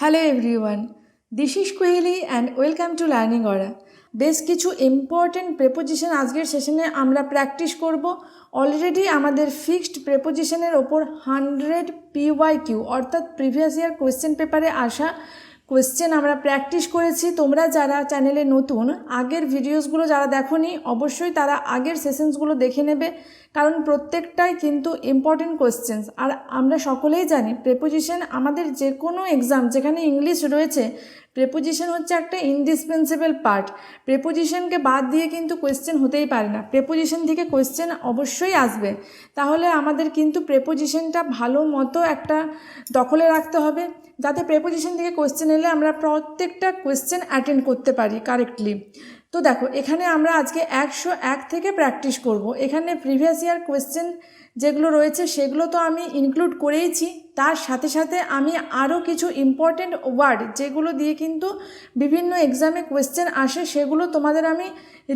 Hello everyone, this is Koheli and welcome to Learning Aura. বেশ কিছু important preposition আজকের সেশনে আমরা প্র্যাকটিস করব। অলরেডি আমাদের ফিক্সড প্রেপোজিশনের ওপর 100 PYQ অর্থাৎ প্রিভিয়াস ইয়ার কোয়েশ্চেন পেপারে আসা কোয়েশ্চেন আমরা প্র্যাকটিস করেছি। তোমরা যারা চ্যানেলে নতুন, আগের ভিডিওসগুলো যারা দেখোনি অবশ্যই তারা আগের সেশনসগুলো দেখে নেবে, কারণ প্রত্যেকটাই কিন্তু ইম্পর্টেন্ট কোয়েশ্চেন্স। আর আমরা সকলেই জানি প্রেপোজিশন আমাদের যে কোনো এক্সাম যেখানে ইংলিশ রয়েছে, প্রেপোজিশন হচ্ছে একটা ইনডিসপেন্সেবল পার্ট। প্রেপোজিশনকে বাদ দিয়ে কিন্তু কোয়েশ্চেন হতেই পারে না, প্রেপোজিশন থেকে কোয়েশ্চেন অবশ্যই আসবে। তাহলে আমাদের কিন্তু প্রেপোজিশনটা ভালো মতো একটা দখলে রাখতে হবে, যাতে প্রেপোজিশন থেকে কোয়েশ্চেন এলে আমরা প্রত্যেকটা কোয়েশ্চেন অ্যাটেন্ড করতে পারি কারেক্টলি। তো দেখো, এখানে আমরা আজকে 101 থেকে প্র্যাকটিস করব। এখানে প্রিভিয়াস ইয়ার কোয়েশ্চেন যেগুলো রয়েছে সেগুলো তো আমি ইনক্লুড করেইছি, তার সাথে সাথে আমি আরও কিছু ইম্পর্টেন্ট ওয়ার্ড যেগুলো দিয়ে কিন্তু বিভিন্ন এক্সামে কোয়েশ্চেন আসে সেগুলো তোমাদের আমি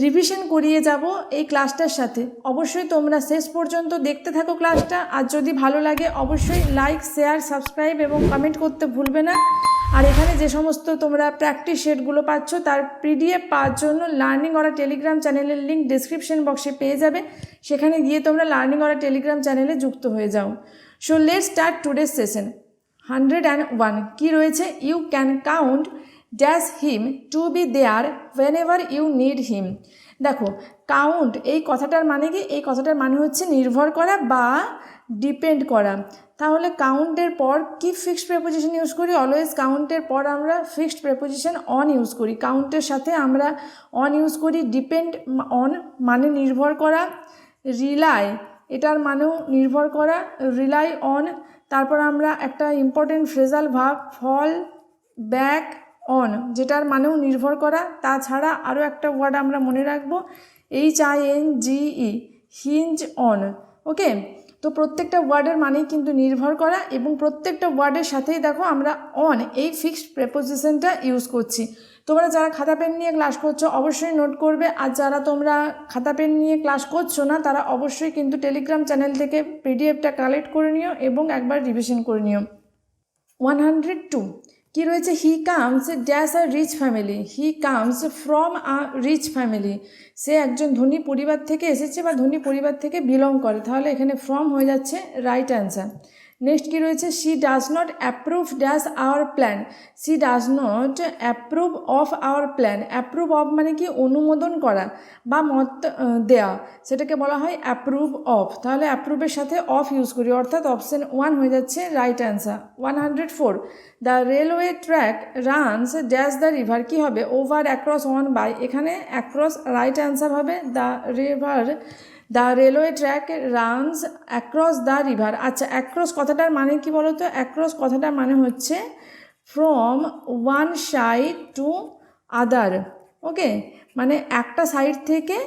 রিভিশন করিয়ে যাব এই ক্লাসটার সাথে। অবশ্যই তোমরা শেষ পর্যন্ত দেখতে থাকো ক্লাসটা, আর যদি ভালো লাগে অবশ্যই লাইক, শেয়ার, সাবস্ক্রাইব এবং কমেন্ট করতে ভুলবে না। আর এখানে যে সমস্ত তোমরা প্র্যাকটিস সেটগুলো পাচ্ছ তার PDF পাওয়ার জন্য লার্নিং অরা টেলিগ্রাম চ্যানেলের লিঙ্ক ডিসক্রিপশন বক্সে পেয়ে যাবে, সেখানে গিয়ে তোমরা লার্নিং অরা টেলিগ্রাম চ্যানেলে যুক্ত হয়ে যাও। So let's start today's session. 101 কি রয়েছে? You can count dash him to be there whenever you need him. দেখো, কাউন্ট এই কথাটার মানে কি? এই কথাটার মানে হচ্ছে নির্ভর করা বা ডিপেন্ড করা। তাহলে কাউন্টের পর কি ফিক্সড প্রেপোজিশন ইউজ করি? অলওয়েজ কাউন্টের পর আমরা ফিক্সড প্রেপোজিশন অন ইউজ করি। কাউন্টের সাথে আমরা অন ইউজ করি। ডিপেন্ড অন মানে নির্ভর করা। রিলাই এটার মানেও নির্ভর করা, রিলাই অন। তারপর আমরা একটা important phrasal verb fall back on, যেটার মানেও নির্ভর করা। তাছাড়া আরও একটা ওয়ার্ড আমরা মনে রাখবো, HINGE, হিঞ্জ অন। ওকে, তো প্রত্যেকটা ওয়ার্ডের মানেই কিন্তু নির্ভর করা, এবং প্রত্যেকটা ওয়ার্ডের সাথেই দেখো আমরা অন এই ফিক্সড প্রেপোজিশনটা ইউজ করছি। তোমরা যারা খাতা পেন নিয়ে ক্লাস করছো অবশ্যই নোট করবে, আর যারা তোমরা খাতা পেন নিয়ে ক্লাস করছো না তারা অবশ্যই কিন্তু টেলিগ্রাম চ্যানেল থেকে PDFটা কালেক্ট করে নিও এবং একবার রিভিশন করে নিও। 102 কি রয়েছে? He comes dash a rich family. He comes from a rich family. সে একজন ধনী পরিবার থেকে এসেছে বা ধনী পরিবার থেকে বিলং করে, তাহলে এখানে ফ্রম হয়ে যাচ্ছে রাইট অ্যান্সার। নেক্সট কি রয়েছে? She does not approve dash our plan. She does not approve of our plan. Approve of মানে কি? অনুমোদন করা বা মত দেয়া, সেটাকে বলা হয় অ্যাপ্রুভ অফ। তাহলে অ্যাপ্রুভের সাথে অফ ইউজ করি, অর্থাৎ অপশন 1 হয়ে যাচ্ছে right answer. 104 the railway track runs dash the river. কী হবে? Over, across, on, by. এখানে অ্যাক্রস রাইট অ্যান্সার হবে। The railway track runs across the river. আচ্ছা, অ্যাক্রস কথাটার মানে কি বলো তো? অ্যাক্রস কথাটার মানে হচ্ছে from one side to other. Okay, মানে একটা সাইড থেকে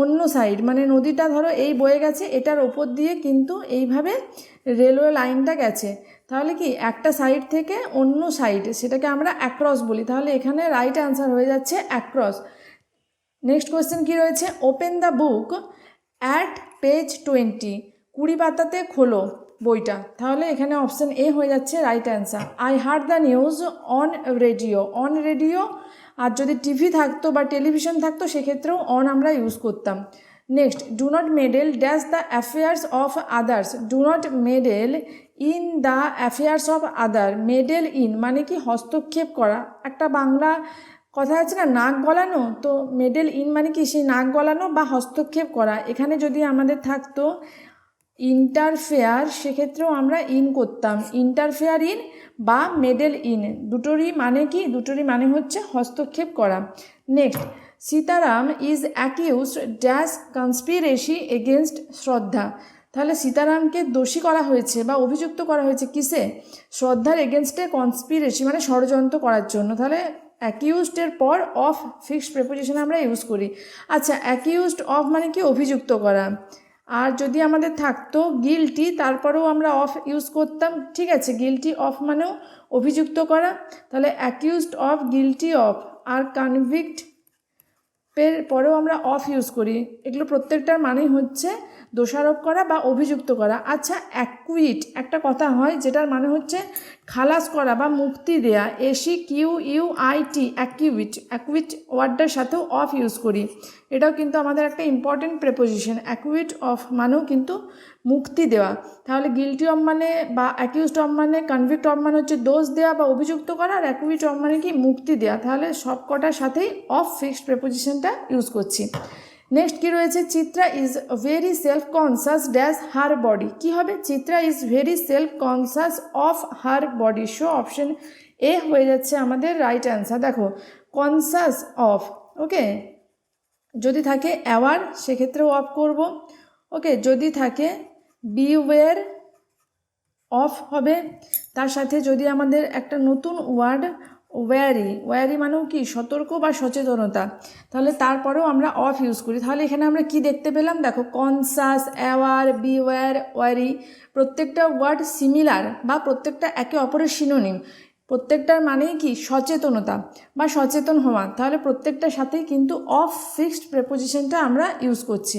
অন্য সাইড, মানে নদীটা ধরো এই বয়ে গেছে, এটার ওপর দিয়ে কিন্তু এইভাবে রেলওয়ে লাইনটা গেছে, তাহলে কি একটা সাইড থেকে অন্য সাইড, সেটাকে আমরা অ্যাক্রস বলি। তাহলে এখানে রাইট অ্যান্সার হয়ে যাচ্ছে অ্যাক্রস। নেক্সট কোয়েশ্চেন কি রয়েছে? Open the book at page 20। 20 পাতাতে খোলো বইটা, তাহলে এখানে অপশান এ হয়ে যাচ্ছে right answer. I heard the news on radio. On radio, আর যদি টিভি থাকতো বা টেলিভিশন থাকতো সেক্ষেত্রেও অন আমরা ইউজ করতাম। Next, do not medal dash the affairs of others. Do not medal in the affairs of other. Medal in মানে কি? হস্তক্ষেপ করা। একটা বাংলা কথা আছে না, নাক গলানো, তো মেডেল ইন মানে কি? সেই নাক গলানো বা হস্তক্ষেপ করা। এখানে যদি আমাদের থাকতো ইন্টারফেয়ার, সেক্ষেত্রেও আমরা ইন করতাম। ইন্টারফেয়ার ইন বা মেডেল ইন, দুটোরই মানে কি? দুটোরই মানে হচ্ছে হস্তক্ষেপ করা। Next, Sitaram is accused dash conspiracy against শ্রদ্ধা। তাহলে সীতারামকে দোষী করা হয়েছে বা অভিযুক্ত করা হয়েছে কিসে? শ্রদ্ধার এগেনস্টে কনস্পিরেসি মানে ষড়যন্ত্র করার জন্য। তাহলে অ্যাকিউজডের পর অফ ফিক্সড প্রেপোজিশন আমরা ইউজ করি। আচ্ছা, অ্যাকিউজড অফ মানে কি? অভিযুক্ত করা। আর যদি আমাদের থাকতো গিলটি, তারপরেও আমরা অফ ইউজ করতাম। ঠিক আছে, গিলটি অফ মানেও অভিযুক্ত করা। তাহলে অ্যাকিউজড অফ, গিলটি অফ, আর কনভিক্ট পরেও আমরা অফ ইউজ করি। এগুলো প্রত্যেকটার মানেই হচ্ছে দোষারোপ করা বা অভিযুক্ত করা। আচ্ছা, অ্যাকুইট একটা কথা হয় যেটার মানে হচ্ছে খালাস করা বা মুক্তি দেয়া। ACQUIT, acute. অ্যাকুইট ওয়ার্ডটার সাথেও অফ ইউজ করি। এটাও কিন্তু আমাদের একটা ইম্পর্টেন্ট প্রেপোজিশন। অ্যাকুইট অফ মানেও কিন্তু মুক্তি দেওয়া। তাহলে গিলটি অফ মানে বা অ্যাকিউজড অফ মানে, কনভিক্ট অফ মানে হচ্ছে দোষ দেওয়া বা অভিযুক্ত করা, আর অ্যাকুইট অফ মানে কি মুক্তি দেওয়া। তাহলে সব কটার সাথেই অফ ফিক্সড প্রেপোজিশনটা ইউজ করছি। নেক্সট কি রয়েছে, Chitra is very self conscious dash her body. কী হবে, Chitra is very self conscious of her body. So option A হয়ে যাচ্ছে আমাদের রাইট অ্যান্সার। দেখো, কনসাস অফ, ওকে, যদি থাকে অ্যাওয়ার সেক্ষেত্রেও অফ করব। ওকে, যদি থাকে বিওয়্যার অফ হবে। তার সাথে যদি আমাদের একটা নতুন ওয়ার্ড ওয়্যারি, ওয়্যারি মানেও কি সতর্ক বা সচেতনতা, তাহলে তারপরেও আমরা অফ ইউজ করি। তাহলে এখানে আমরা কি দেখতে পেলাম, দেখো কনসাস, অ্যাওয়ার, বিওয়্যার, ওয়্যারি প্রত্যেকটা ওয়ার্ড সিমিলার বা প্রত্যেকটা একে অপরের সিনোনিম। প্রত্যেকটার মানেই কি সচেতনতা বা সচেতন হওয়া। তাহলে প্রত্যেকটার সাথেই কিন্তু অফ ফিক্সড প্রেপোজিশনটা আমরা ইউজ করছি।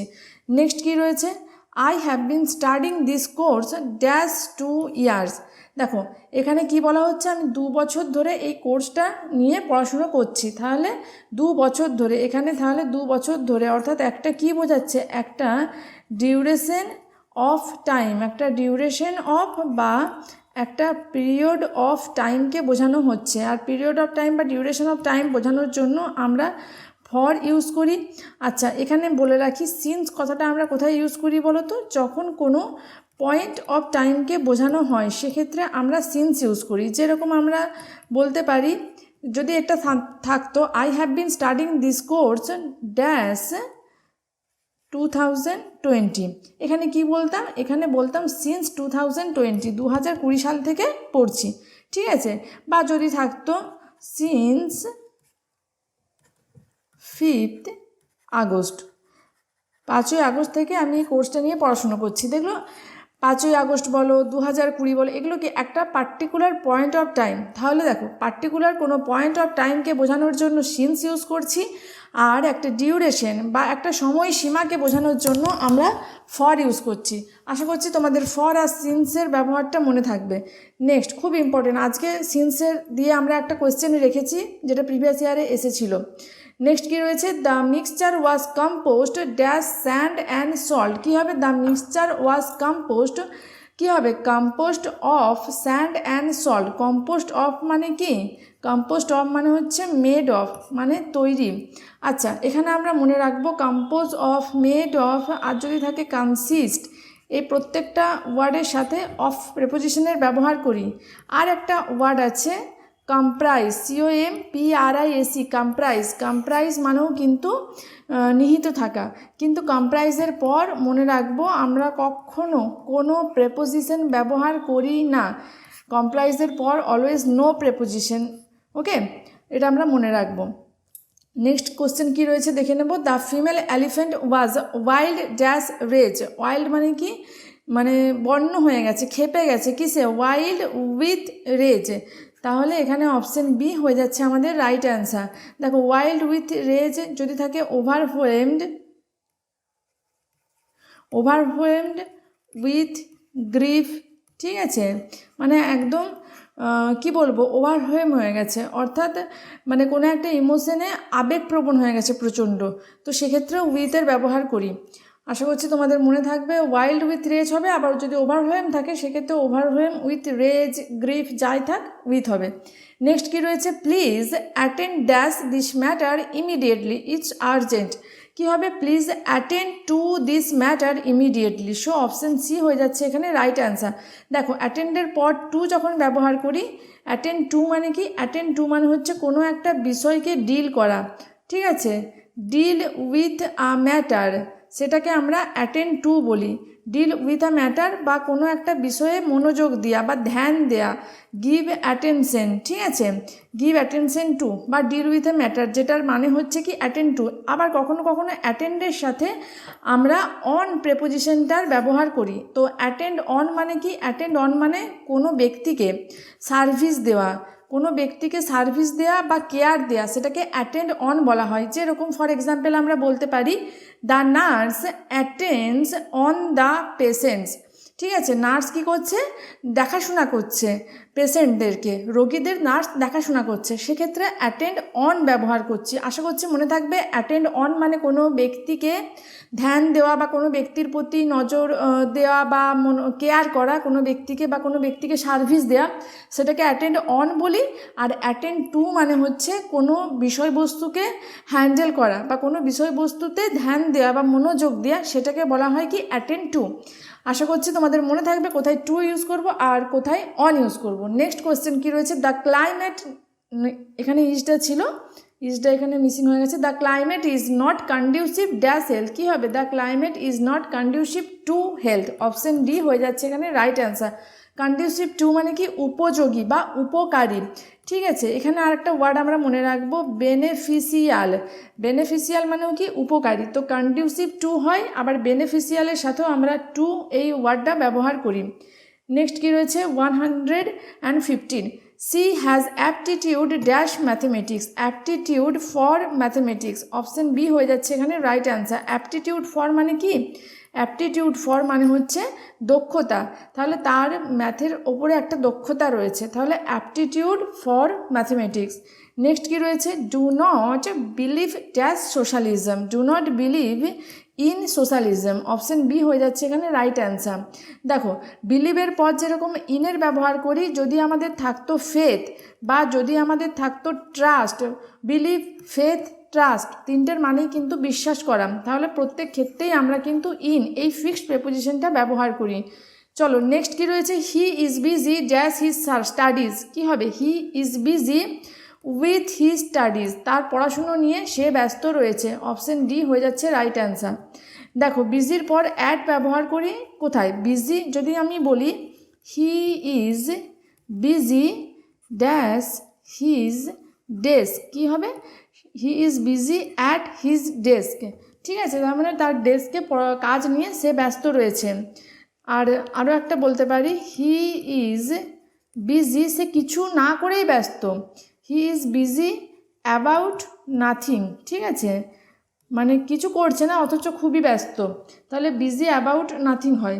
নেক্সট কি রয়েছে, I have been studying this course dash 2 years। দেখো এখানে কি বলা হচ্ছে, আমি 2 বছর ধরে এই কোর্সটা নিয়ে পড়াশুনো করছি। তাহলে 2 বছর ধরে, এখানে তাহলে 2 বছর ধরে অর্থাৎ একটা কি বোঝাচ্ছে, একটা ডিউরেশন অফ টাইম, একটা ডিউরেশন অফ বা একটা পিরিয়ড অফ টাইমকে বোঝানো হচ্ছে। আর পিরিয়ড অফ টাইম বা ডিউরেশন অফ টাইম বোঝানোর জন্য আমরা ফর ইউজ করি। আচ্ছা, এখানে বলে রাখি সিন্স কথাটা আমরা কোথায় ইউজ করি বলো তো, যখন কোনো পয়েন্ট অফ টাইমকে বোঝানো হয় সেক্ষেত্রে আমরা সিন্স ইউজ করি। যেরকম আমরা বলতে পারি, যদি একটা থাকতো I have been studying this course dash 2020, এখানে কি বলতাম, এখানে বলতাম সিন্স 2020, 2020 সাল থেকে পড়ছি, ঠিক আছে। বা যদি থাকতো সিন্স 5 আগস্ট, 5ই আগস্ট থেকে আমি এই কোর্সটা নিয়ে পড়াশুনো করছি। দেখলো 5ই আগস্ট বলো, 2020 বলো, এগুলো কি একটা পার্টিকুলার পয়েন্ট অফ টাইম। তাহলে দেখো পার্টিকুলার কোনো পয়েন্ট অফ টাইমকে বোঝানোর জন্য সিন্স ইউজ করছি, আর একটা ডিউরেশন বা একটা সময়সীমাকে বোঝানোর জন্য আমরা ফর ইউজ করছি। আশা করছি তোমাদের ফর আর সিন্সের ব্যবহারটা মনে থাকবে। নেক্সট খুব ইম্পর্টেন্ট, আজকে সিন্সের দিয়ে আমরা একটা কোয়েশ্চেন রেখেছি যেটা প্রিভিয়াস ইয়ারে এসেছিল। নেক্সট কি রয়েছে, the mixture was compost dash sand and salt. কী হবে, দ্য মিক্সচার ওয়াজ কম্পোস্ট, কী হবে, compost of sand and salt. Compost of মানে কি, কম্পোস্ট অফ মানে হচ্ছে মেড অফ মানে তৈরি। আচ্ছা, এখানে আমরা মনে রাখবো কম্পোজ অফ, মেড অফ, আর যদি থাকে কনসিস্ট, এই প্রত্যেকটা ওয়ার্ডের সাথে অফ প্রেপোজিশনের ব্যবহার করি। আর একটা ওয়ার্ড আছে কম্প্রাইজ, COMPRISE, কম্প্রাইজ। কম্প্রাইজ মানেও কিন্তু নিহিত থাকা, কিন্তু কম্প্রাইজের পর মনে রাখবো আমরা কখনো কোনো প্রেপোজিশন ব্যবহার করি না। কম্প্রাইজের পর অলওয়েজ নো প্রেপোজিশন, ওকে, এটা আমরা মনে রাখবো। নেক্সট কোশ্চেন কি রয়েছে দেখে নেব, the female elephant was wild dash rage. Wild মানে কি, মানে বন্য হয়ে গেছে, খেপে গেছে, কিসে, ওয়াইল্ড উইথ রেজ। তাহলে এখানে অপশন বি হয়ে যাচ্ছে আমাদের রাইট অ্যান্সার। দেখো ওয়াইল্ড উইথ রেজ যদি থাকে ওভারওয়েলমড, ওভারওয়েলমড উইথ গ্রিফ, ঠিক আছে, মানে একদম কি বলবো, ওভারওয়েম হয়ে গেছে, অর্থাৎ মানে কোনো একটা ইমোশনে আবেগপ্রবণ হয়ে গেছে প্রচণ্ড, তো সেক্ষেত্রে উইথের ব্যবহার করি। আশা করছি তোমাদের মনে থাকবে, ওয়াইল্ড উইথ রেজ হবে, আবার যদি ওভারওয়েম থাকে সেক্ষেত্রে ওভারওয়েম উইথ রেজ, গ্রিফ যাই থাক উইথ হবে। নেক্সট কি রয়েছে, please attend dash this matter immediately, it's urgent. কী হবে, please attend to this matter immediately. So option C হয়ে যাচ্ছে এখানে রাইট অ্যান্সার। দেখো অ্যাটেন্ডের পর টু যখন ব্যবহার করি, অ্যাটেন্ড টু মানে কি, অ্যাটেন্ড টু মানে হচ্ছে কোনো একটা বিষয়কে ডিল করা, ঠিক আছে, ডিল উইথ আ ম্যাটার, সেটাকে আমরা অ্যাটেন্ড টু বলি। ডিল উইথ আ ম্যাটার বা কোনো একটা বিষয়ে মনোযোগ দেওয়া বা ধ্যান দেয়া, গিভ অ্যাটেনশন, ঠিক আছে, গিভ অ্যাটেনশন টু বা ডিল উইথ আ ম্যাটার, যেটার মানে হচ্ছে কি অ্যাটেন্ড টু। আবার কখনো কখনো অ্যাটেন্ডের সাথে আমরা অন প্রেপোজিশনটার ব্যবহার করি। তো অ্যাটেন্ড অন মানে কি, অ্যাটেন্ড অন মানে কোনো ব্যক্তিকে সার্ভিস দেওয়া কোনো ব্যক্তিকে সার্ভিস দেওয়া বা কেয়ার দেওয়া সেটাকে অ্যাটেন্ড অন বলা হয়। যেরকম ফর এক্সাম্পল আমরা বলতে পারি the nurse attends on the patients. ঠিক আছে, নার্স কী করছে, দেখাশোনা করছে পেশেন্টদেরকে, রোগীদের নার্স দেখাশোনা করছে, সেক্ষেত্রে অ্যাটেন্ড অন ব্যবহার করছি। আশা করছি মনে থাকবে। অ্যাটেন্ড অন মানে কোনো ব্যক্তিকে ধ্যান দেওয়া বা কোনো ব্যক্তির প্রতি নজর দেওয়া বা কেয়ার করা, কোনো ব্যক্তিকে বা কোনো ব্যক্তিকে সার্ভিস দেওয়া, সেটাকে অ্যাটেন্ড অন বলি। আর অ্যাটেন্ড টু মানে হচ্ছে কোনো বিষয়বস্তুকে হ্যান্ডেল করা বা কোনো বিষয়বস্তুতে ধ্যান দেওয়া বা মনোযোগ দেওয়া, সেটাকে বলা হয় কি অ্যাটেন্ড টু। আশা করছি তোমাদের মনে থাকবে কোথায় টু ইউজ করব আর কোথায় অন ইউজ করব। নেক্সট কোয়েশ্চেন কী রয়েছে, দ্য ক্লাইমেট, এখানে ইজটা ছিল, ইজটা এখানে মিসিং হয়ে গেছে। The climate is not conducive dash health, কী হবে, the climate is not conducive to health, option D হয়ে যাচ্ছে এখানে রাইট অ্যান্সার। কন্ডিউসিভ টু মানে কি উপযোগী বা উপকারী। ঠিক আছে, এখানে আরেকটা ওয়ার্ড আমরা মনে রাখবো, বেনিফিশিয়াল। বেনিফিশিয়াল মানেও কি উপকারী, তো কন্ডিউসিভ টু হয়, আবার বেনিফিশিয়ালের সাথেও আমরা টু এই ওয়ার্ডটা ব্যবহার করি। নেক্সট কী রয়েছে 115, C has aptitude dash mathematics, aptitude for mathematics, option B হয়ে যাচ্ছে এখানে রাইট অ্যান্সার। অ্যাপটিটিউড ফর মানে কি, অ্যাপটিটিউড ফর মানে হচ্ছে দক্ষতা, তাহলে তার ম্যাথের ওপরে একটা দক্ষতা রয়েছে, তাহলে অ্যাপটিটিউড ফর ম্যাথমেটিক্স। নেক্সট কী রয়েছে, do not believe dash socialism, do not believe in socialism, option B হয়ে যাচ্ছে এখানে রাইট অ্যান্সার। দেখো, বিলিভের পর যেরকম ইনের ব্যবহার করি, যদি আমাদের থাকতো ফেথ বা যদি আমাদের থাকতো ট্রাস্ট, বিলিভ, ফেথ, ট্রাস্ট, তিনটের মানেই কিন্তু বিশ্বাস করা, তাহলে প্রত্যেক ক্ষেত্রেই আমরা কিন্তু ইন এই ফিক্সড প্রেপোজিশনটা ব্যবহার করি। চলো নেক্সট কী রয়েছে, he is busy dash his studies, কী হবে, he is busy with his studies, তার পড়াশুনো নিয়ে সে ব্যস্ত রয়েছে, অপশন ডি হয়ে যাচ্ছে রাইট অ্যান্সার। দেখো, বিজির পর অ্যাট ব্যবহার করি কোথায়, বিজি যদি আমি বলি he is busy dash his desk, কী হবে, he is busy at his desk. ঠিক আছে, তার মানে তার ডেস্কে কাজ নিয়ে সে ব্যস্ত রয়েছে। আর আরও একটা বলতে পারি, হি ইজ বিজি, সে কিছু না করেই ব্যস্ত, হি ইজ বিজি অ্যাবাউট নাথিং। ঠিক আছে, মানে কিছু করছে না অথচ খুবই ব্যস্ত, তাহলে বিজি অ্যাবাউট নাথিং হয়।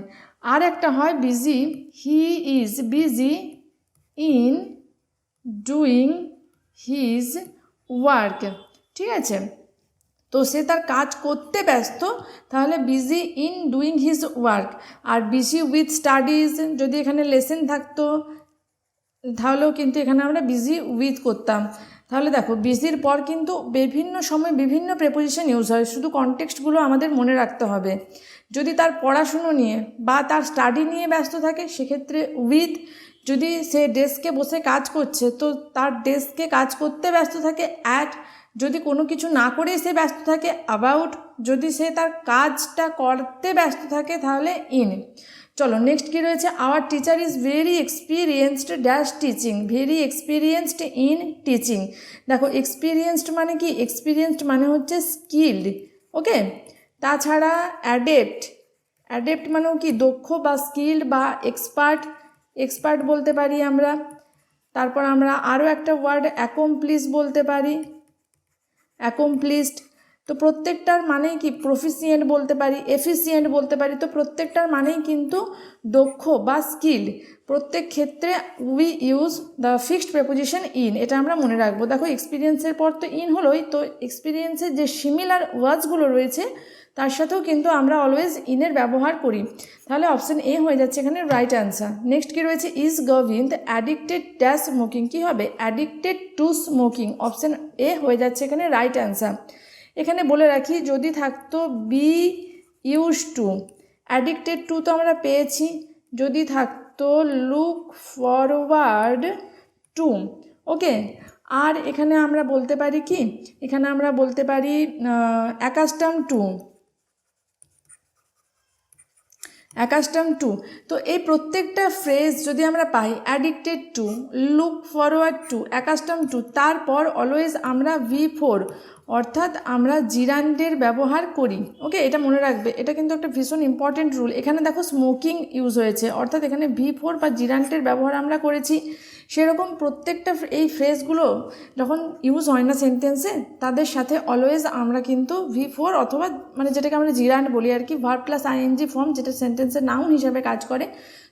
আর একটা হয় busy, he is busy in doing his work. ঠিক আছে, তো সে তার কাজ করতে ব্যস্ত, তাহলে busy in doing his work. আর বিজি উইথ স্টাডিজ, যদি এখানে লেসেন থাকতো তাহলেও কিন্তু এখানে আমরা বিজি উইথ করতাম। তাহলে দেখো, বিজির পর কিন্তু বিভিন্ন সময় বিভিন্ন প্রেপোজিশন ইউজ হয়, শুধু কনটেক্সটগুলো আমাদের মনে রাখতে হবে। যদি তার পড়াশুনো নিয়ে বা তার স্টাডি নিয়ে ব্যস্ত থাকে সেক্ষেত্রে উইথ, যদি সে ডেস্কে বসে কাজ করছে তো তার ডেস্কে কাজ করতে ব্যস্ত থাকে অ্যাট, যদি কোনো কিছু না করে সে ব্যস্ত থাকে অ্যাবাউট, যদি সে তার কাজটা করতে ব্যস্ত থাকে তাহলে ইন। চলো নেক্সট কী রয়েছে, our teacher is very experienced dash teaching, very experienced in teaching. দেখো, এক্সপিরিয়েন্সড মানে কি, এক্সপিরিয়েন্সড মানে হচ্ছে স্কিল্ড, ওকে। তাছাড়া অ্যাডেপ্ট, অ্যাডেপ্ট মানেও কি দক্ষ বা স্কিল্ড বা এক্সপার্ট, এক্সপার্ট বলতে পারি আমরা। তারপর আমরা আরও একটা ওয়ার্ড অ্যাকমপ্লিশ বলতে পারি, অ্যাকমপ্লিশড। তো প্রত্যেকটার মানেই কি, প্রফিসিয়েন্ট বলতে পারি, এফিসিয়েন্ট বলতে পারি, তো প্রত্যেকটার মানেই কিন্তু দক্ষ বা স্কিল্ড। প্রত্যেক ক্ষেত্রে we use the fixed preposition in, এটা আমরা মনে রাখবো। দেখো, এক্সপিরিয়েন্সের পর তো ইন হলোই, তো এক্সপিরিয়েন্সের যে সিমিলার ওয়ার্ডসগুলো রয়েছে তার সাথেও কিন্তু আমরা অলওয়েজ ইনের ব্যবহার করি, তাহলে অপশন এ হয়ে যাচ্ছে এখানে রাইট অ্যান্সার। নেক্সট কী রয়েছে, is Govind addicted dash smoking, কী হবে, addicted to smoking, option A হয়ে যাচ্ছে এখানে রাইট অ্যান্সার। এখানে বলে রাখি, যদি থাকতো be use to, addicted to তো আমরা পেয়েছি, যদি থাকতো লুক ফরওয়ার্ড টু, ওকে। আর এখানে আমরা বলতে পারি কি, এখানে আমরা বলতে পারি অ্যাকাস্টম টু, অ্যাকাস্টম টু। তো এই প্রত্যেকটা ফ্রেজ যদি আমরা পাই, addicted to, look forward to, accustom to, তারপর অলওয়েজ আমরা V4 অর্থাৎ আমরা জিরান্ডের ব্যবহার করি, ওকে। এটা মনে রাখবে, এটা কিন্তু একটা ভীষণ ইম্পর্টেন্ট রুল। এখানে দেখো স্মোকিং ইউজ হয়েছে, অর্থাৎ এখানে V4 বা জিরান্ডের ব্যবহার আমরা করেছি, সেরকম প্রত্যেকটা এই ফ্রেজগুলো যখন ইউজ হয় না সেন্টেন্সে, তাদের সাথে অলওয়েজ আমরা কিন্তু V4 অথবা মানে যেটাকে আমরা জিরান্ড বলি আর কি, ভার্ব প্লাস আইএনজি ফর্ম, যেটা সেন্টেন্সের নাউন হিসাবে কাজ করে,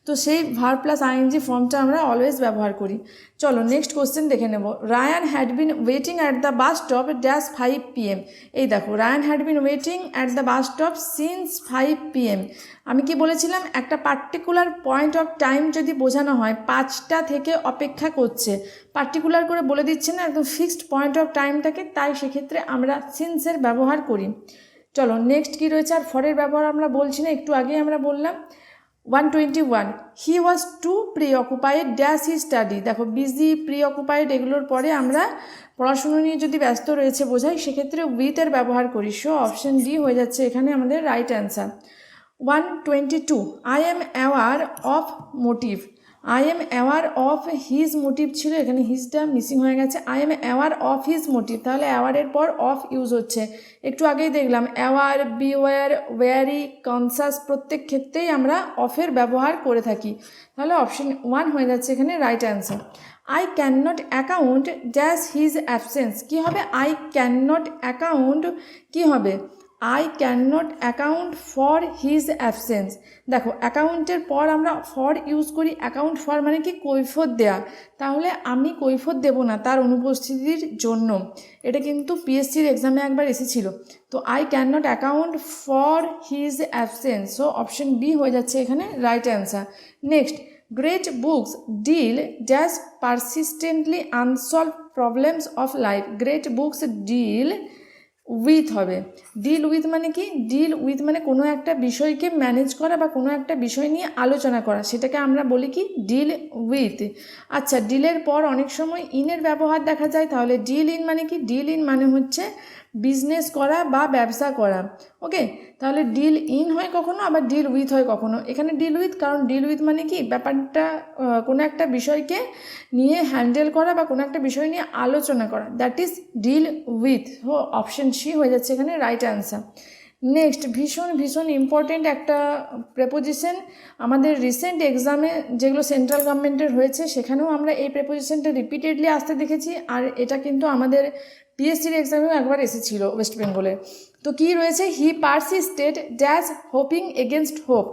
তো সেই ভার্ব প্লাস আইএনজি ফর্মটা আমরা অলওয়েজ ব্যবহার করি। চলো নেক্সট কোশ্চেন দেখে নেব। Ryan had been waiting at the bus stop -5 PM। এই দেখো, Ryan had been waiting at the bus stop since 5 PM। আমি কি বলেছিলাম, একটা পার্টিকুলার পয়েন্ট অফ টাইম যদি বোঝানো হয় 5টা থেকে অপেক্ষা করছে, পার্টিকুলার করে বলে দিচ্ছে না একদম ফিক্সড পয়েন্ট অফ টাইমটাকে, তাই সেক্ষেত্রে আমরা সিন্সের ব্যবহার করি। চলো নেক্সট কি রয়েছে, আর ফরের ব্যবহার আমরা বলছি না, একটু আগেই আমরা বললাম। 121, হি ওয়াজ টু প্রিঅকুপাইড ড্যাশ হি স্টাডি। দেখো, বিজি, প্রিঅকুপাইড এগুলোর পরে আমরা পড়াশুনো নিয়ে যদি ব্যস্ত রয়েছে বোঝাই, সেক্ষেত্রে উইথের ব্যবহার করি। সো অপশন ডি হয়ে যাচ্ছে এখানে আমাদের right answer. 122, I am aware of motive. I am aware of his motive ছিল, এখানে হিজটা মিসিং হয়ে গেছে। I am aware of his motive, তাহলে অ্যাওয়ারের পর অফ ইউজ হচ্ছে। একটু আগেই দেখলাম অ্যাওয়ার, বিওয়ার, ওয়ারি, কনসাস প্রত্যেক ক্ষেত্রেই আমরা অফের ব্যবহার করে থাকি। তাহলে অপশন 1 হয়ে যাচ্ছে এখানে right answer. I can not account dash his absence. কী হবে, আই ক্যান নট অ্যাকাউন্ট কী হবে, I can not account for his absence. দেখো, অ্যাকাউন্টের পর আমরা ফর ইউজ করি। অ্যাকাউন্ট ফর মানে কি, কৈফিয়ত দেয়া। তাহলে আমি কৈফিয়ত দেব না তার অনুপস্থিতির জন্য। এটা কিন্তু পিএসসির এক্সামে একবার এসেছিল। তো I can not account for his absence, so option B হয়ে যাচ্ছে এখানে right answer. Next, great books deal dash persistently unsolved problems of life. Great books deal with হবে। ডিল উইথ মানে কি, ডিল উইথ মানে কোনো একটা বিষয়কে ম্যানেজ করা বা কোনো একটা বিষয় নিয়ে আলোচনা করা, সেটাকে আমরা বলি কি, ডিল উইথ। আচ্ছা, ডিলের পর অনেক সময় ইনের ব্যবহার দেখা যায়, তাহলে ডিল ইন মানে কি, ডিল ইন মানে হচ্ছে বিজনেস করা বা ব্যবসা করা। ওকে, তাহলে ডিল ইন হয় কখনো, আবার ডিল উইথ হয় কখনো। এখানে ডিল উইথ, কারণ ডিল উইথ মানে কি, ব্যাপারটা কোনো একটা বিষয়কে নিয়ে হ্যান্ডেল করা বা কোনো একটা বিষয় নিয়ে আলোচনা করা, that is deal with. Option C হয়ে যাচ্ছে এখানে রাইট অ্যান্সার। নেক্সট, ভীষণ ভীষণ ইম্পর্টেন্ট একটা প্রেপোজিশন, আমাদের রিসেন্ট এক্সামে যেগুলো সেন্ট্রাল গভর্নমেন্টের হয়েছে সেখানেও আমরা এই প্রেপোজিশনটা রিপিটেডলি আসতে দেখেছি, আর এটা কিন্তু আমাদের পিএসসির এক্সামেও একবার এসেছিল ওয়েস্ট বেঙ্গলে। তো কী রয়েছে, he persisted dash hoping against hope.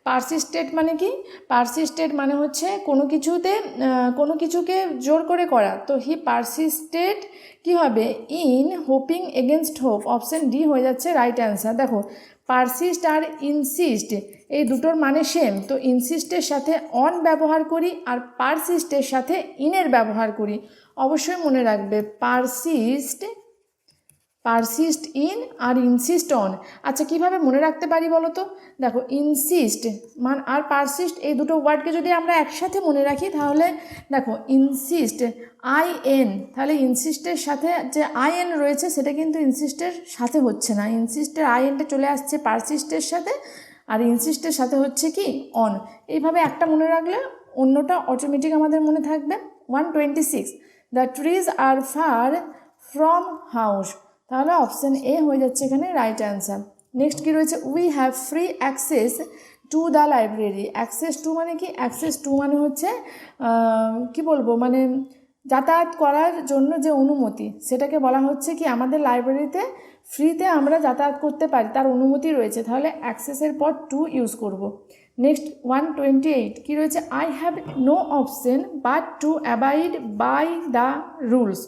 Persisted মানে কি, পারসিস্টেড মানে হচ্ছে কোনো কিছুকে জোর করে করা। তো হি পারসিস্টেড কি হবে, in hoping against hope. Option D হয়ে যাচ্ছে রাইট অ্যান্সার। দেখো, পারসিস্ট আর ইনসিস্ট এই দুটোর মানে সেম, তো ইনসিস্টের সাথে অন ব্যবহার করি আর পারসিস্টের সাথে ইনের ব্যবহার করি। অবশ্যই মনে রাখবে, পারসিস্ট ইন আর ইনসিস্ট অন। আচ্ছা, কীভাবে মনে রাখতে পারি বলো তো? দেখো, ইনসিস্ট আর পারসিস্ট এই দুটো ওয়ার্ডকে যদি আমরা একসাথে মনে রাখি, তাহলে দেখো ইনসিস্ট IN, তাহলে ইনসিস্টের সাথে যে IN রয়েছে সেটা কিন্তু ইনসিস্টের সাথে হচ্ছে না, ইনসিস্টের INটা চলে আসছে পারসিস্টের সাথে, আর ইনসিস্টের সাথে হচ্ছে কি, অন। এইভাবে একটা মনে রাখলে অন্যটা অটোমেটিক আমাদের মনে থাকবে। 126, the trees are far from house. তাহলে অপশান এ হয়ে যাচ্ছে এখানে রাইট অ্যান্সার। নেক্সট কী রয়েছে, we have free access to the library. Access to মানে কি, অ্যাক্সেস টু মানে হচ্ছে কি বলবো, মানে যাতায়াত করার জন্য যে অনুমতি, সেটাকে বলা হচ্ছে কি, আমাদের লাইব্রেরিতে ফ্রিতে আমরা যাতায়াত করতে পারি, তার অনুমতি রয়েছে, তাহলে অ্যাক্সেসের পর টু ইউজ করব। নেক্সট 128 কী রয়েছে, I have no option but to abide by the rules.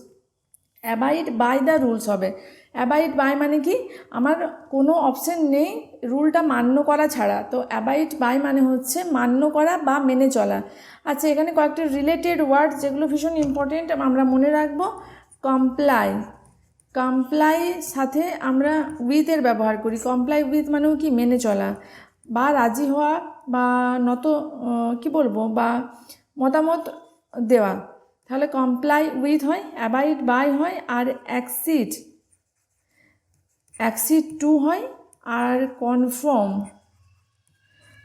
Abide by the rules হবে। অ্যাবাইড বাই মানে কি, আমার কোনো অপশন নেই রুলটা মান্য করা ছাড়া, তো অ্যাবাইড বাই মানে হচ্ছে মান্য করা বা মেনে চলা। আচ্ছা, এখানে কয়েকটা রিলেটেড ওয়ার্ড যেগুলো ভীষণ ইম্পর্টেন্ট আমরা মনে রাখবো। কমপ্লাই সাথে আমরা উইথের ব্যবহার করি। কমপ্লাই উইথ মানেও কি, মেনে চলা বা রাজি হওয়া বা কি বলবো, বা মতামত দেওয়া। তাহলে কমপ্লাই উইথ হয়, অ্যাবাইড বাই হয়, আর অ্যাক্সিড টু হয়, আর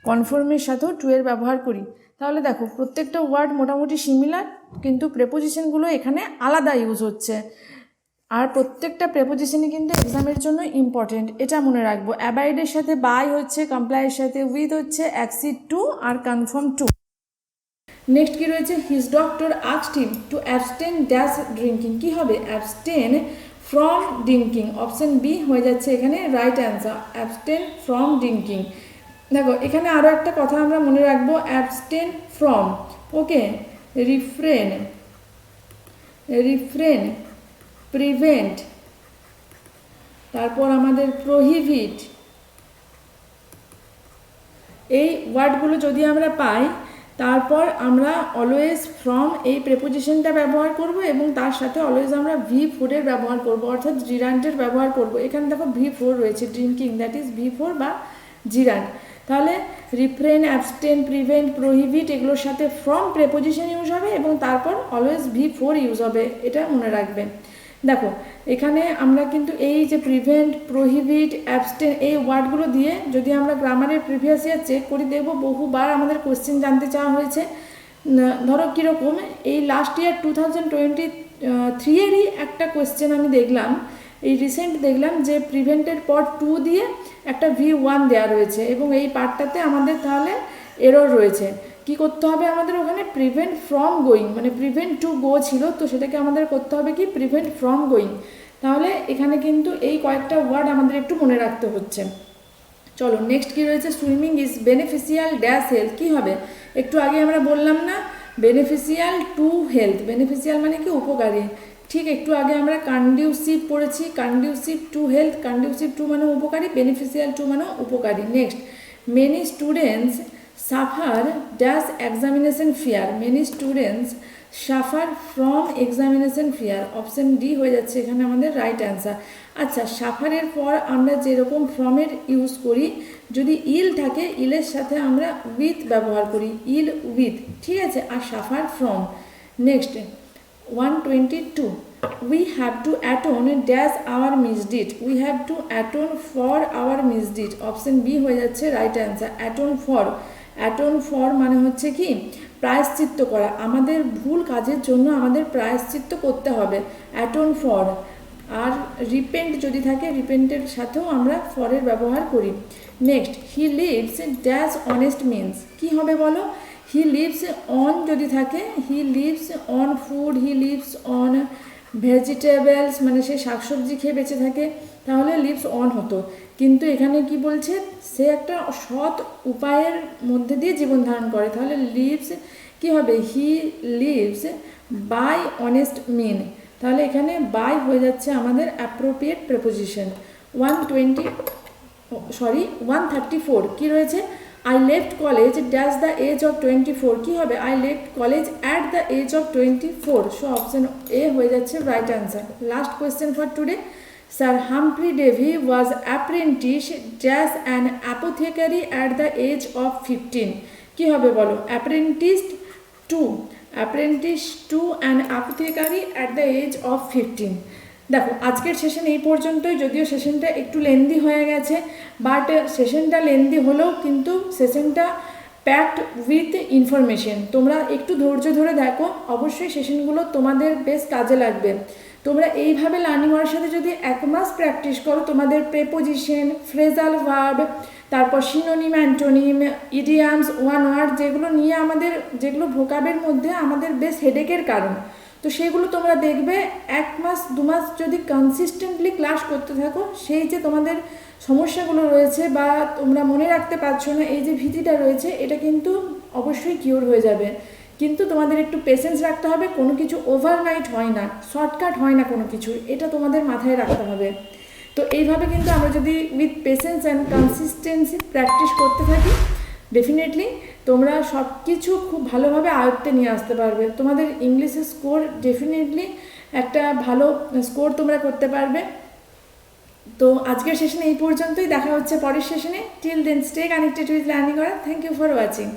কনফর্মের সাথেও টু এর ব্যবহার করি। তাহলে দেখো, প্রত্যেকটা ওয়ার্ড মোটামুটি সিমিলার, কিন্তু প্রেপোজিশনগুলো এখানে আলাদা ইউজ হচ্ছে, আর প্রত্যেকটা প্রেপোজিশনই কিন্তু এক্সামের জন্য ইম্পর্টেন্ট, এটা মনে রাখবো। অ্যাবাইডের সাথে বাই হচ্ছে, কমপ্লাইয়ের সাথে উইথ হচ্ছে, অ্যাক্সিড টু আর কনফার্ম টু। নেক্সট কি রয়েছে, his doctor asked him to abstain dash drinking, কি হবে abstain from drinking, option B হয়ে যাচ্ছে এখানে right answer, abstain from drinking. দেখো এখানে আরও একটা কথা আমরা মনে রাখবো, abstain from, okay, refrain, refrain, prevent, তারপর আমাদের প্রহিবিট, এই ওয়ার্ডগুলো যদি আমরা পাই তারপর আমরা অলওয়েজ ফ্রম এই প্রেপোজিশনটা ব্যবহার করব এবং তার সাথে অলওয়েজ আমরা V4 এর ব্যবহার করব, অর্থাৎ জিরান্টের ব্যবহার করব। এখানে দেখো V4 রয়েছে, ড্রিঙ্কিং, দ্যাট ইজ V4 বা জিরান্ট। তাহলে রিফ্রেন, অ্যাবস্টেন, প্রিভেন্ট, প্রহিবিট এগুলোর সাথে ফ্রম প্রেপোজিশন ইউজ হবে এবং তারপর অলওয়েজ V4 ইউজ হবে, এটা মনে রাখবেন। দেখো এখানে আমরা কিন্তু এই যে প্রিভেন্ট, প্রহিবিট, অ্যাবস্টেন এই ওয়ার্ডগুলো দিয়ে যদি আমরা গ্রামারের প্রিভিয়াস ইয়ার চেক করি দেখব বহুবার আমাদের কোশ্চেন জানতে চাওয়া হয়েছে। ধরো কীরকম, এই লাস্ট ইয়ার 2023 এরই একটা কোশ্চেন আমি দেখলাম, এই রিসেন্ট দেখলাম যে প্রিভেন্টের পর 2 দিয়ে একটা V1 দেওয়া রয়েছে এবং এই পার্টটাতে আমাদের তাহলে এরর রয়েছে। কি করতে হবে আমাদের ওখানে, প্রিভেন্ট ফ্রম গোয়িং, মানে প্রিভেন্ট টু গো ছিল, তো সেটাকে আমাদের করতে হবে কি প্রিভেন্ট ফ্রম গোয়িং। তাহলে এখানে কিন্তু এই কয়েকটা ওয়ার্ড আমাদের একটু মনে রাখতে হচ্ছে। চলো নেক্সট কি রয়েছে, swimming is beneficial dash health, কী হবে, একটু আগে আমরা বললাম না বেনিফিশিয়াল টু হেলথ, বেনিফিশিয়াল মানে কি উপকারী, ঠিক একটু আগে আমরা কন্ডিউসিভ পড়েছি, conducive to health, conducive to মানে উপকারী, বেনিফিশিয়াল টু মানে উপকারী। Next, many students suffer dash examination fear, many students suffer from examination fear, option D হয়ে যাচ্ছে এখানে আমাদের রাইট অ্যান্সার। আচ্ছা, সাফারের পর আমরা যেরকম ফ্রমের ইউজ করি, যদি ইল থাকে ইলের সাথে আমরা উইথ ব্যবহার করি, ইল উইথ, ঠিক আছে, আর suffer from. Next 122, we have to atone dash our misdeed, we have to atone for our misdeed, option B হয়ে যাচ্ছে right answer, atone for, atone for মানে হচ্ছে কি প্রায়শ্চিত্ত করা, আমাদের ভুল কাজের জন্য আমাদের প্রায়শ্চিত্ত করতে হবে, atone for। আর রিপেন্ট যদি থাকে রিপেন্টের সাথেও আমরা ফরের ব্যবহার করি। Next, he lives dash honest means, কি হবে বলো, হি লিভস অন যদি থাকে, he lives on food, he lives on vegetables মানে সে শাকসবজি খেয়ে বেঁচে থাকে, তাহলে লিভস অন হতো, কিন্তু এখানে কি বলছে সে একটা সৎ উপায়ের মধ্যে দিয়ে জীবন ধারণ করে, তাহলে লিভস কি হবে, হি লিভস বাই অনেস্ট মিন, তাহলে এখানে বাই হয়ে যাচ্ছে আমাদের অ্যাপ্রোপ্রিয়েট প্রেপোজিশন। 134 কি রয়েছে, I left college dash the age of 24, কি হবে I left college at the age of 24, so option A হয়ে যাচ্ছে right answer. Last question for today, Sir Humphrey Davy was apprentice dash an apothecary at the age of 15, কি হবে বলো, apprenticed to an apothecary at the age of 15। দেখো আজকের session এই পর্যন্তই, যদিও সেশনটা একটু লেন্দি হয়ে গেছে, বাট সেশনটা লেন্দি হলেও কিন্তু সেশনটা প্যাকড উইথ ইনফরমেশন, তোমরা একটু ধৈর্য ধরে দেখো, অবশ্যই সেশনগুলো তোমাদের বেশ কাজে লাগবে। তোমরা এইভাবে লার্নিং ওয়ার্ডের সাথে যদি 1 মাস প্র্যাকটিস করো, তোমাদের প্রেপোজিশন, ফ্রেজাল ভার্ব, তারপর synonym, antonym, idioms, one word, যেগুলো নিয়ে আমাদের, যেগুলো ভোকাবের মধ্যে আমাদের বেশ হেডেকের কারণ, তো সেগুলো তোমরা দেখবে 1 মাস 2 মাস যদি কনসিস্টেন্টলি ক্লাস করতে থাকো, সেই যে তোমাদের সমস্যাগুলো রয়েছে বা তোমরা মনে রাখতে পারছো না, এই যে ভীতিটা রয়েছে, এটা কিন্তু অবশ্যই কিওর হয়ে যাবে। কিন্তু তোমাদের একটু পেশেন্স রাখতে হবে, কোনো কিছু ওভারনাইট হয় না, শর্টকাট হয় না কোনো কিছু, এটা তোমাদের মাথায় রাখতে হবে। তো এইভাবে কিন্তু আমরা যদি with patience and consistency practice করতে থাকি, ডেফিনেটলি তোমরা সব কিছু খুব ভালোভাবে আয়ত্তে নিয়ে আসতে পারবে, তোমাদের ইংলিশের স্কোর ডেফিনেটলি একটা ভালো স্কোর তোমরা করতে পারবে। তো আজকের সেশনে এই পর্যন্তই, দেখা হচ্ছে পরের সেশনে। Till then stay connected with Learning Aura. Thank you for watching.